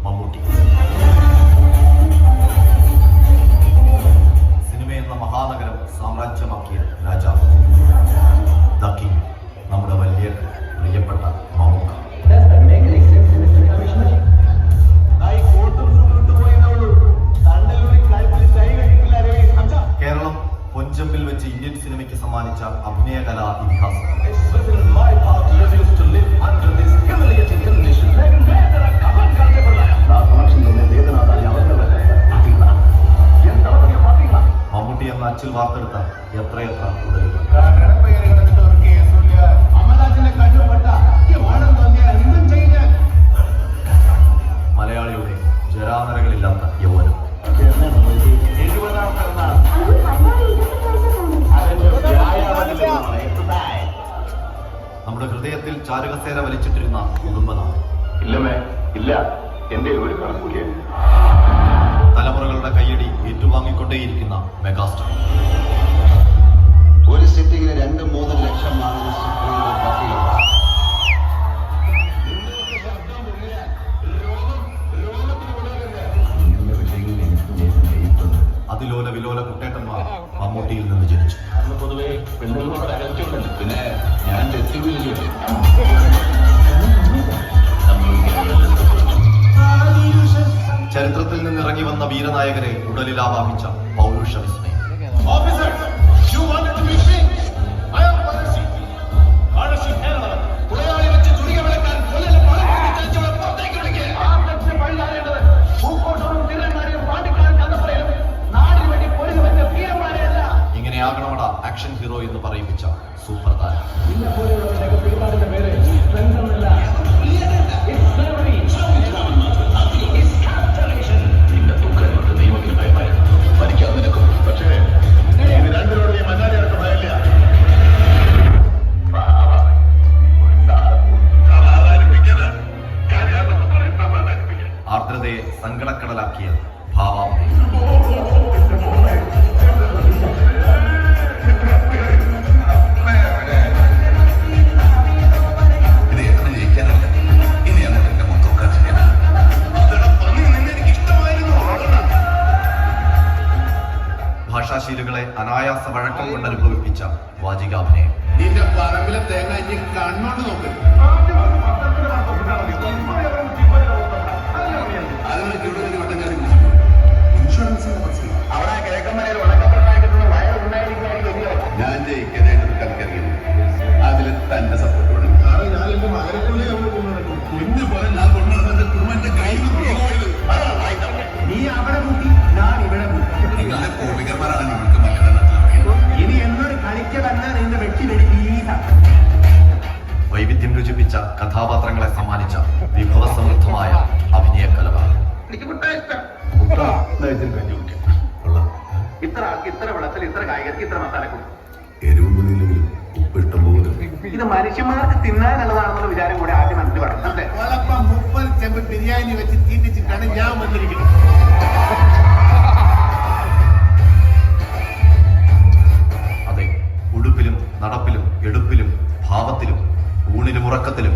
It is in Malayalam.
മമ്മൂട്ടി. സിനിമയെന്ന മഹാനഗരം സാമ്രാജ്യമാക്കിയ രാജാവ് ദ കിങ്, നമ്മുടെ വലിയ പ്രിയപ്പെട്ട മമ്മൂക്ക. കേരളം പൊൻചമ്പിൽ വെച്ച് ഇന്ത്യൻ സിനിമയ്ക്ക് സമ്മാനിച്ച അഭിനയ കലാ ഇതിഹാസം. മമ്മൂട്ടി എന്ന അച്ചിൽ വാർത്തെടുത്ത എത്രയെത്ര ഉടലുകൾ. മലയാളിയുടെ ജരാനരകളില്ലാത്ത യൗവനം. നമ്മുടെ ഹൃദയത്തിൽ ചാരുകസേര വലിച്ചിട്ടിരുന്ന കുടുംബനാഥ്. തലമുറകളുടെ കയ്യടി ഏറ്റുവാങ്ങിക്കൊണ്ടേയിരിക്കുന്ന മെഗാസ്റ്റാർ. ഒരു സിറ്റിങ്ങിന് 2-3 ലക്ഷമാണ് അതിലോല വിലോല കുട്ടേട്ടന്മാർ മമ്മൂട്ടിയിൽ നിന്ന് ജനിച്ചു. പൊതുവെ പിന്നെ ഞാൻ ചരിത്രത്തിൽ നിന്നിറങ്ങി വന്ന വീരനായകരെ ഉടലിൽ ആവാഹിച്ച പൗരുഷ വിസ്മയം. ഇങ്ങനെയാകണമട ആക്ഷൻ ഹീറോ എന്ന് പറയിപ്പിച്ച സൂപ്പർ താരം. ആർദ്രതയെ സങ്കടക്കടലാക്കിയ ഭാവാമൃതം. ഭാഷാശീലുകളെ അനായാസ വഴക്കം കൊണ്ട് അനുഭവിപ്പിച്ച വാചികാഭിനയം. നിന്റെ പറമ്പിലെ തേങ്ങ കണ്ണോണ്ട് നോക്ക്. ഞാൻ ജയിക്കാനായിട്ട് കളിക്കറിയുന്നു. അതിൽ തന്റെ സപ്പോർട്ട് വേണം. ഞാൻ എന്റെ മകനെക്കൊണ്ടേ കുഞ്ഞു പോലെ ഞാൻ കൊണ്ടുവന്നത് കുടുംബന്റെ കയ്യിൽ നീ അവിടെ കൂട്ടി, ഞാൻ ഇവിടെ നിങ്ങളുടെ കോപികന്മാരാണ് നമുക്ക് മലയാളം. ഇനി എന്നോട് കളിക്ക തന്നെ നിന്റെ വെട്ടി വൈവിധ്യം രുചിപ്പിച്ച കഥാപാത്രങ്ങളെ സമ്മാനിച്ച വിഭവസമൃദ്ധമായ അഭിനയ കലവാണ്. ഇത്ര ആൾക്ക് ഇത്ര വെള്ളത്തിൽ ഇത്ര കായികർക്ക് ഇത്ര മസാലക്കും എരിവൊന്നുമില്ലെങ്കിലും ഉപ്പിഷ്ടം പോകുന്നു. ഇത് മനുഷ്യന്മാർക്ക് തിന്നാനുള്ളതാണെന്നുള്ള വിചാരം കൂടെ ആദ്യം മനസ്സിൽ പറഞ്ഞു. 30 ചെമ്പ് ബിരിയാണി വെച്ച് തീറ്റിച്ചിട്ടാണ് ഞാൻ വന്നിരിക്കുന്നത്. അതെ, ഉടുപ്പിലും നടപ്പിലും എടുപ്പിലും ഭാവത്തിലും ഊണിലും ഉറക്കത്തിലും